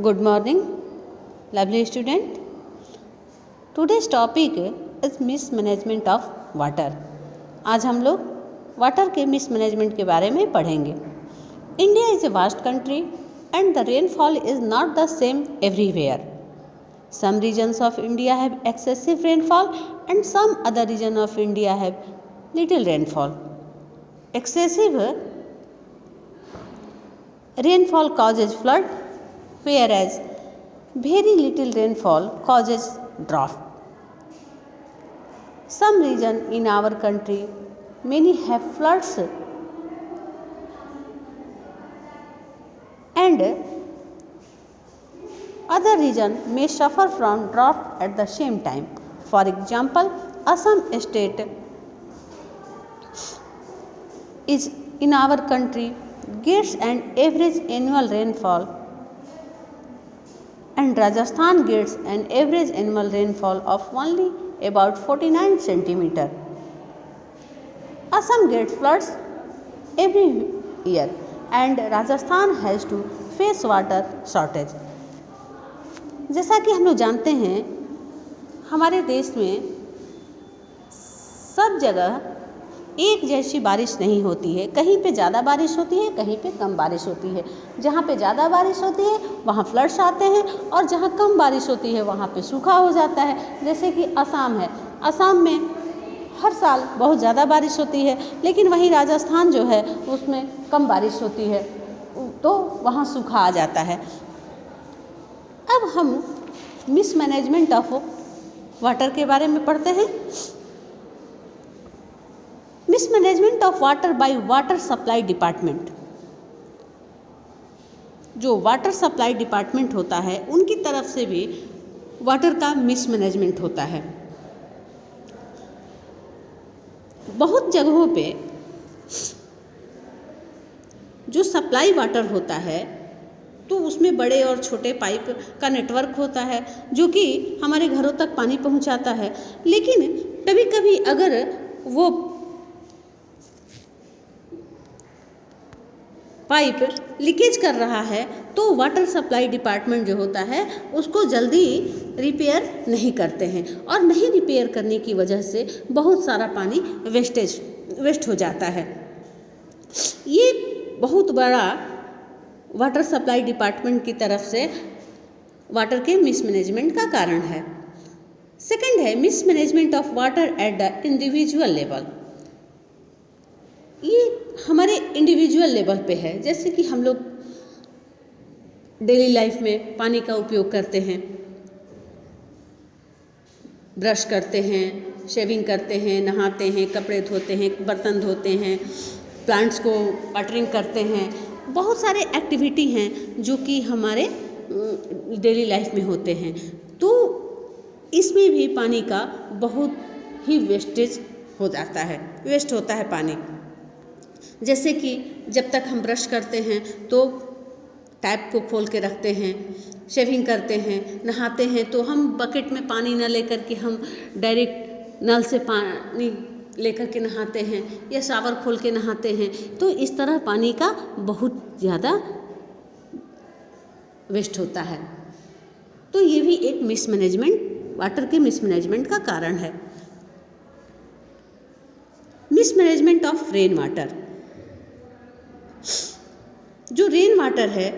Good morning, lovely student. Today's topic is mismanagement of water. आज हम लोग water के मिसमैनेजमेंट के बारे में पढ़ेंगे. India is a vast country and the rainfall is not the same everywhere. Some regions of India have excessive rainfall and some other regions of India have little rainfall. Excessive rainfall causes flood, whereas very little rainfall causes drought. Some region in our country many have floods and other region may suffer from drought at the same time. For example, Assam state is in our country gets an average annual rainfall and Rajasthan gets an average annual rainfall of only about 49 centimeter. Assam gets floods every year and Rajasthan has to face water shortage. जैसा कि हम लोग जानते हैं, हमारे देश में सब जगह एक जैसी बारिश नहीं होती है. कहीं पे ज़्यादा बारिश होती है, कहीं पे कम बारिश होती है. जहाँ पे ज़्यादा बारिश होती है वहाँ फ्लड्स आते हैं और जहाँ कम बारिश होती है वहाँ पे सूखा हो जाता है. जैसे कि असम है, असम में हर साल बहुत ज़्यादा बारिश होती है, लेकिन वहीं राजस्थान जो है उसमें कम बारिश होती है तो वहाँ सूखा आ जाता है. अब हम मिसमैनेजमेंट ऑफ वाटर के बारे में पढ़ते हैं. Mismanagement of water by water supply department. जो वाटर सप्लाई डिपार्टमेंट होता है उनकी तरफ से भी वाटर का मिसमैनेजमेंट होता है. बहुत जगहों पे जो सप्लाई वाटर होता है तो उसमें बड़े और छोटे पाइप का नेटवर्क होता है जो कि हमारे घरों तक पानी पहुंचाता है. लेकिन कभी कभी अगर वो पाइप लीकेज कर रहा है तो वाटर सप्लाई डिपार्टमेंट जो होता है उसको जल्दी रिपेयर नहीं करते हैं और नहीं रिपेयर करने की वजह से बहुत सारा पानी वेस्ट हो जाता है. ये बहुत बड़ा वाटर सप्लाई डिपार्टमेंट की तरफ से वाटर के मिसमैनेजमेंट का कारण है. सेकंड है mismanagement of water at the individual level. ये हमारे इंडिविजुअल लेवल पे है. जैसे कि हम लोग डेली लाइफ में पानी का उपयोग करते हैं, ब्रश करते हैं, शेविंग करते हैं, नहाते हैं, कपड़े धोते हैं, बर्तन धोते हैं, प्लांट्स को वाटरिंग करते हैं. बहुत सारे एक्टिविटी हैं जो कि हमारे डेली लाइफ में होते हैं. तो इसमें भी पानी का बहुत ही वेस्टेज हो जाता है, वेस्ट होता है पानी. जैसे कि जब तक हम ब्रश करते हैं तो टैप को खोल के रखते हैं, शेविंग करते हैं, नहाते हैं तो हम बकेट में पानी न लेकर के हम डायरेक्ट नल से पानी लेकर के नहाते हैं या शावर खोल के नहाते हैं. तो इस तरह पानी का बहुत ज़्यादा वेस्ट होता है. तो ये भी एक मिसमैनेजमेंट, वाटर के मिसमैनेजमेंट का कारण है. Mismanagement of rain water. जो रेन वाटर है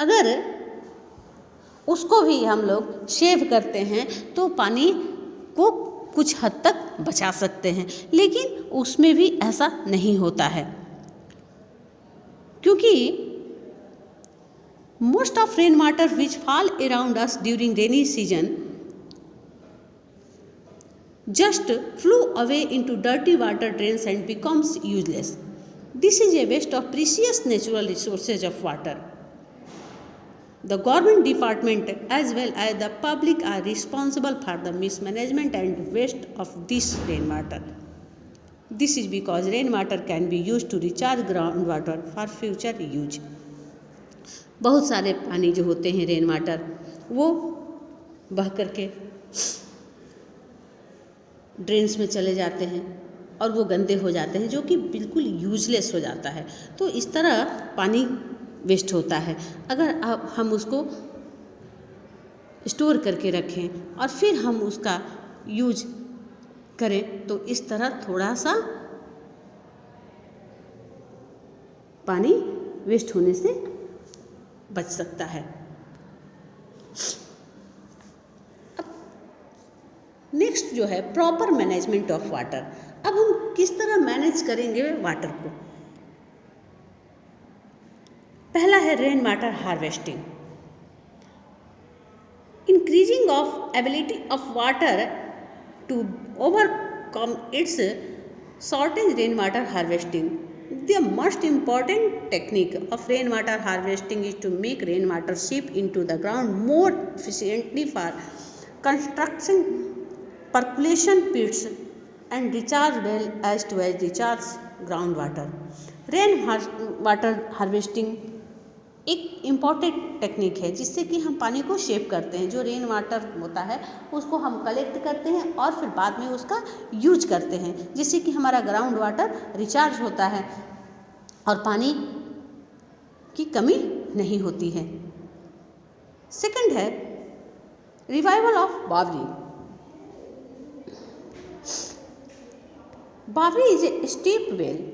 अगर उसको भी हम लोग सेव करते हैं तो पानी को कुछ हद तक बचा सकते हैं, लेकिन उसमें भी ऐसा नहीं होता है क्योंकि most of rain water which fall around us during rainy season just flew away into dirty water drains and becomes useless. This is a waste of precious natural resources of water. The government department as well as the public are responsible for the mismanagement and waste of this rainwater. This is because rainwater can be used to recharge groundwater for future use. बहुत सारे पानी जो होते हैं rain water वो बह करके drains में चले जाते हैं और वो गंदे हो जाते हैं जो कि बिल्कुल यूजलेस हो जाता है. तो इस तरह पानी वेस्ट होता है। अगर हम उसको स्टोर करके रखें और फिर हम उसका यूज करें तो इस तरह थोड़ा सा पानी वेस्ट होने से बच सकता है। अब नेक्स्ट जो है प्रॉपर मैनेजमेंट ऑफ वाटर। अब हम किस तरह मैनेज करेंगे वाटर को। पहला है rain water harvesting. Increasing of ability of water to overcome its shortage rain water harvesting. The most important technique of rainwater harvesting is to make rainwater seep into the ground more efficiently for constructing percolation pits and recharge well as to as recharge groundwater. Rainwater harvesting एक important technique है जिससे कि हम पानी को shape करते हैं। जो रेन वाटर होता है उसको हम कलेक्ट करते हैं और फिर बाद में उसका यूज करते हैं, जिससे कि हमारा ग्राउंड वाटर रिचार्ज होता है और पानी की कमी नहीं होती है। सेकंड है revival of bawri. Bawri is a steep well.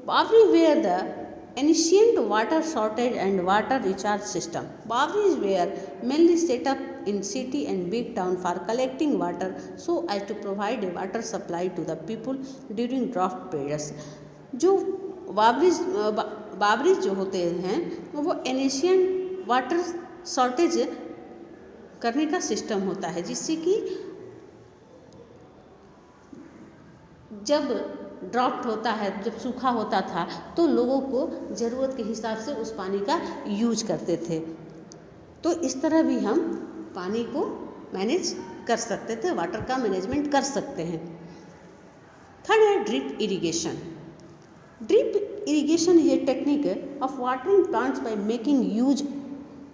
Bawri were the ancient water shortage and water recharge system. Bawris were mainly set up in city and big town for collecting water so as to provide a water supply to the people during drought periods. जो बावरीज जो होते हैं वो Asian water shortage करने का system होता है, जिससे कि जब ड्राफ्ट होता है, जब सूखा होता था तो लोगों को ज़रूरत के हिसाब से उस पानी का यूज करते थे। तो इस तरह भी हम पानी को मैनेज कर सकते थे, वाटर का मैनेजमेंट कर सकते हैं। थर्ड है drip irrigation. Drip irrigation is a technique of watering plants by making use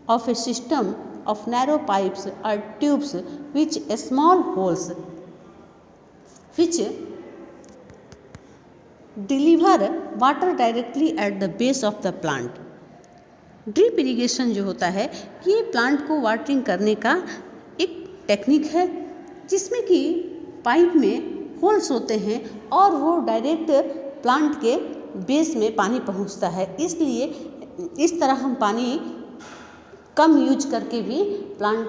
of a system of narrow pipes और tubes which small holes which deliver water directly at the base of the plant. Drip irrigation जो होता है ये plant को watering करने का एक technique है, जिसमें कि पाइप में होल्स होते हैं और वो डायरेक्ट प्लांट के बेस में पानी पहुंचता है। इसलिए इस तरह हम पानी कम यूज करके भी प्लांट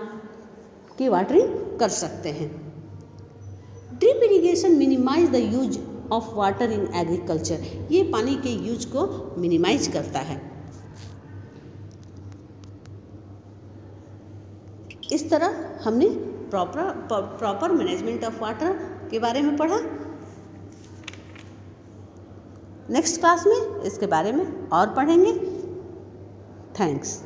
की वाटरिंग कर सकते हैं। Drip irrigation minimize the use of water in agriculture. ये पानी के यूज को मिनिमाइज करता है। इस तरह हमने प्रॉपर मैनेजमेंट ऑफ वाटर के बारे में पढ़ा। नेक्स्ट क्लास में इसके बारे में और पढ़ेंगे। थैंक्स।